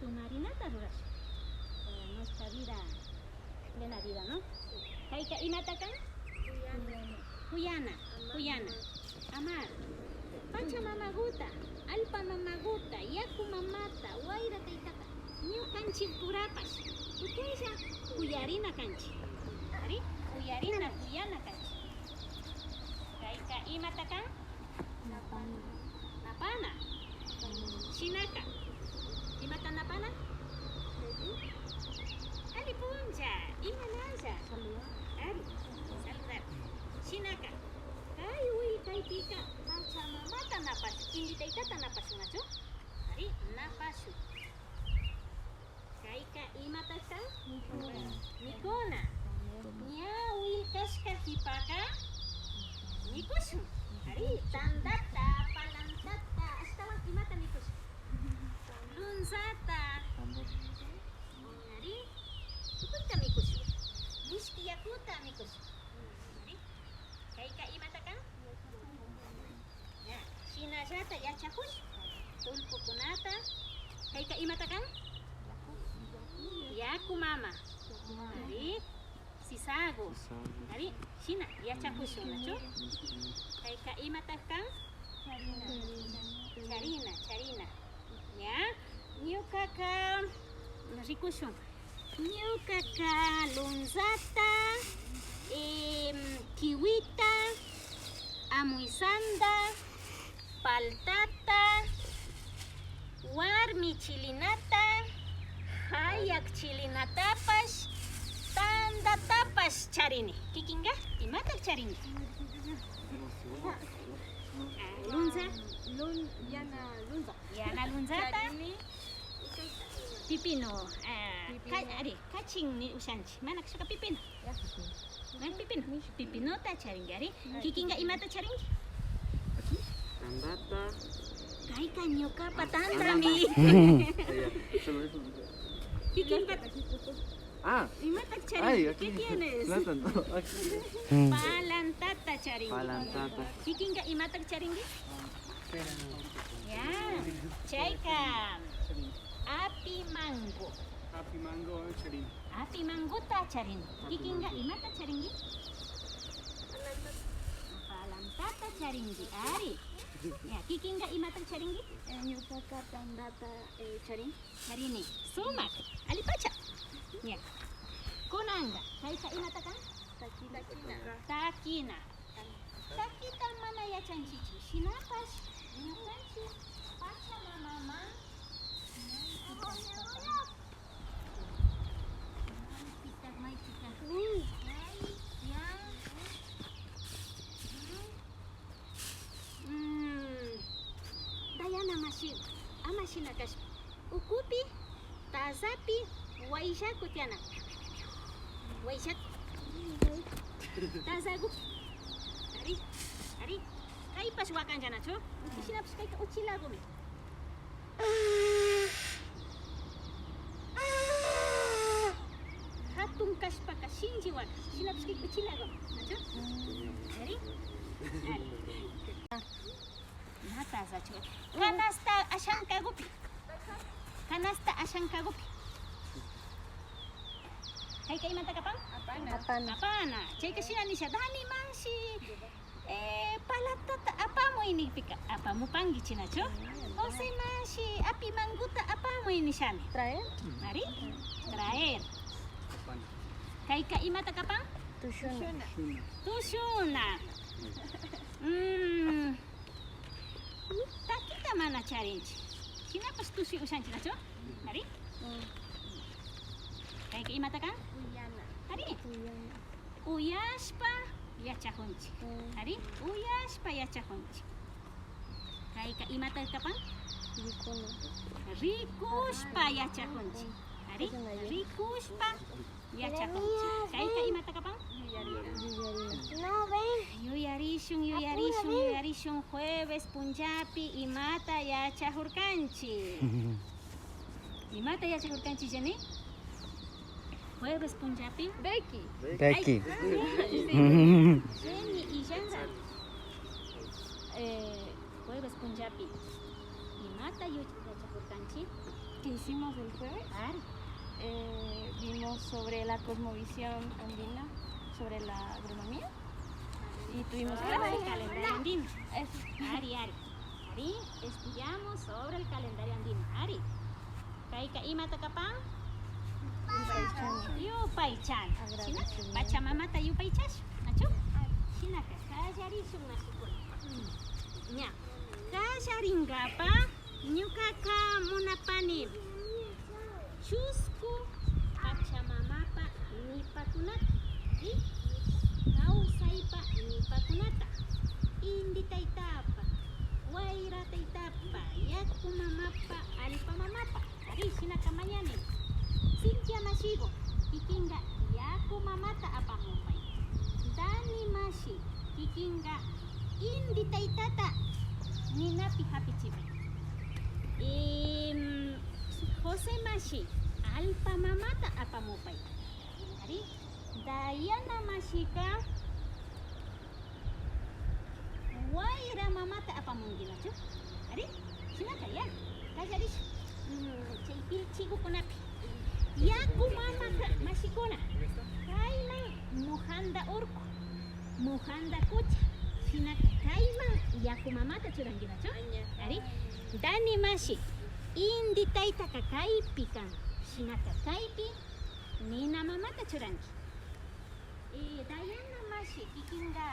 tu marinata rurash. Nuestra vida, plena vida, ¿no? Kaika imatakan? Huyana. Amar. Pachamamaguta, alpa mamaguta, yaku mamata, wayra taytata. Ñukanchik purapash. Tukaylla kuyarina kanchik. Ari? Kuyarina kanchik. Kaika imatakan? Napana. Shinaka. Imata napana? Ali puncha. Imanaya. Ari. Saludar. Shinaka. Ay, uy, kaypika. Pachamamata napashu. Inditaytata napashungachu? Ari, napashu. Kayka imatashan? Mikuna. Ña willkashka hipaka mikushun. Ari, tandata, palantata, ashtawan imata mikushun. Lunzata. Ari, tukuyta mikushun. Mishki yakuta mikushun. Ari, kayka imatakan? Shinallata yachakush. Tulpukunata. Kayka imatakan? Yaku mama. Ari, sisago. Ari, shina yachakushun nachu. Kayka imatakan? Charina. Ya, ñukaka rikushun. Ñukaka lunzata, kiwita, amuisanda, paltata, warmi chilinata, hayak chilinatapash, tandatapash charini. Kikinga, imatak charini. Lunza. Yana lunzata. Pipino. Kaching ni usanchi. Mana suka pipino? Mana pipino? Pipinota charingi. Ari, kikinga imata charingi? Tandata. Kaika ñuka patantami. Kikin pat. Imata charingi. ¿Qué tienes? Palantata charingi. Kikinga imata charingi? Ya, chaika. Api mango charin. Api manguta charin. Kikinga imata charingi? Palantata charingi. Ari. Ya, kikinga imata charingi? Ñukaka tandata charin. Charini. Sumak. Alipacha. Ya. Kunanga. Kaika imata kan? Takina. Takita mana ya chanchichi. Shinapash. Ñukanchi. Pacha mama. Dayana amashina kash. Ukupi, tazapi, waishaku tiana. Waishak. Tazagu. Ari. Kaipas wakan jana cho. Sinapas kaika uchilagumi. Hatun kashpaka shinji waka. Sinapas kaika uchilagumi. Nacho? Ari? Nataza cho. Kanasta ashankagupi. Kaika imata kapang? Apana. Chayka shinani siya. Dani mansi. Palatata apamo ini pika. Apamu pangi chinacho? Ose mansi. Api manguta apamo ini siyami. Traer? Mari? Traer. Kaika imata kapang? Tushuna. Takita mana charinchi. Sinapas tusi usan chinacho? Mari? Kaika imata kan? Hari? Uyashpa yachahunchi. Hari? Uyashpa yachahunchi. Kaika imata kapan? Rikushpa yachahunchi. Hari? Rikushpa yachahunchi. Kaika imata kapan? Yuyarishun jueves punjapi imata yachahurkanchi. Imata yachahurkanchi jani? Jueves punjapi? Becky. Jenny y Jansa. Jueves punjapi. Imata yachahurkanchi. que hicimos el jueves. Claro. Vimos sobre la cosmovisión andina, sobre la agronomía. Y tuvimos Sobre el clases. calendario andino. Eso. Ari, estudiamos sobre el calendario andino. Ari. Kaika imata kapang? Yupaichan. Agradecimiento. Pachamamata yupaichash. Nacho? Shinaka, kallarishun nasikuna. Ña. Kallaringapa ñukaka munapani chusku Pachamamapa nipakunata. ¿Sí? Kausaypa nipakunata. Indi taytapa, wayra taytapa, yaku mamapa, alpa mamapa. Ari, shinaka mañani. Cintia mashigo, kikinga yaku mamata apamupay. Dani mashi, kikinga indi taytata, ninapi hapichipay. José mashi, alpa mamata apamupay. Ari, Dayana mashika, wayra mamata apamunginachu. Ari, shinaka ya, kallarish. Chay chikukunapi. Yaku mama mashikuna. Kayman mujanda urku, mujanda kucha. Shinaka kayman yaku mamata churanginachu. Ari, Dani mashi, indi tayta kaypi kan. Shinaka kaypi nina mamata churangi. Dayana mashi, kikinga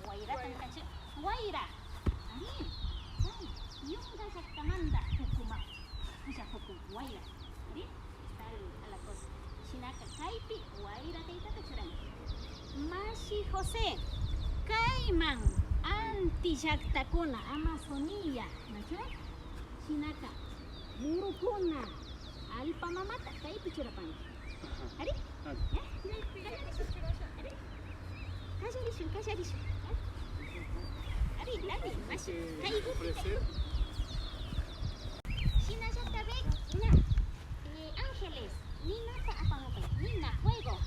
wayra tankachu. Wayra. Ari, yunga saktamanda hukuma. Kucha hukum wayra. Ari, está a la cosa. Shinaka kaypi wayra taytata churangi. Mashi José, kayman anti llaqtakuna Amazonía, nachu? Shinaka burukuna alpa mamata kaypi churapanki. Ari? ¿Ya? Callarishun. Ari, Lali, mashi, kaygupi. Shina llaqtabek, na. Ángeles, Nina pa apamupay. Nina, juego.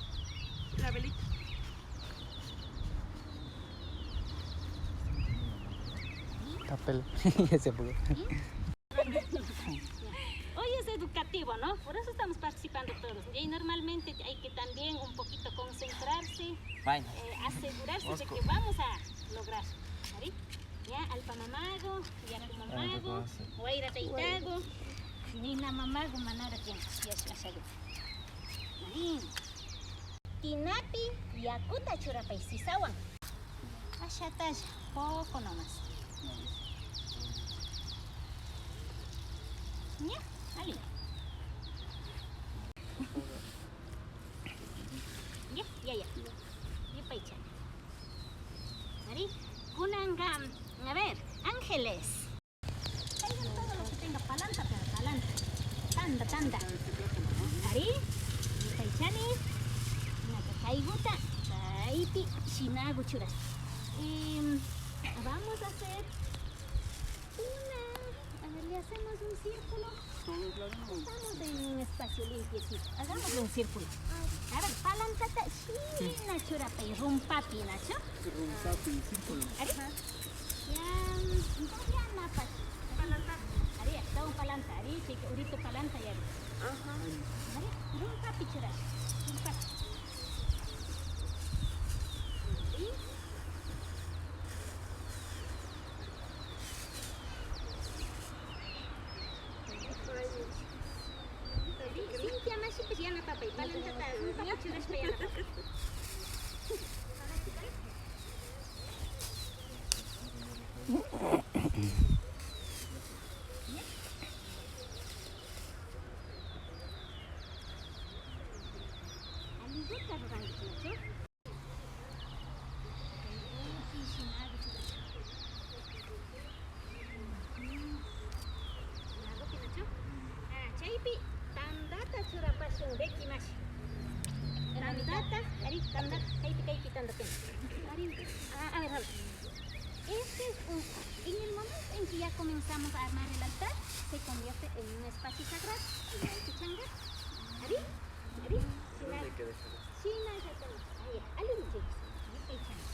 La velita. Papel. Ese poco. Hoy es educativo, ¿no? Por eso estamos participando todos. Y normalmente hay que también un poquito concentrarse, Bueno. asegurarse de que vamos a lograr. ¿Ari? Ya, alpa mamago, yaku mamago, wayra taytago, nina mamago, manara tiempo. Ya es asago. Ari. Tinapi, yakuta churapay sisawan. Ashatalla, poco nomás. Ya, ali. Ya. Yupaychan. Ari, kunangam, a ver, ángeles. Caigan todo lo que tenga palanta, pero palanta. Tanda. Ari, yupaychani. Nakaikaiguta, kaipi, shinagu churas. Vamos a hacer le hacemos un círculo. Estamos en un espacio limpiecito. Hagámosle un círculo. A ver, palantata, shina churapay, rumpapi, Nacho. Rumpapi, círculo. ¿Ari? Ya napas. Palanta. Ari, está un palanta. Ari, chica, ahorita palanta ya. Ajá. Ari, rumpapi churas. Rumpapi. Payana papa y palantata, rumpapi churas payana papa. A ver, en el momento en que ya comenzamos a armar el altar, se convierte en un espacio sagrado. Y hay que changar. ¿Ari? Shina, ya tenemos. Ahí, alin, chicos. Ahí hay changar.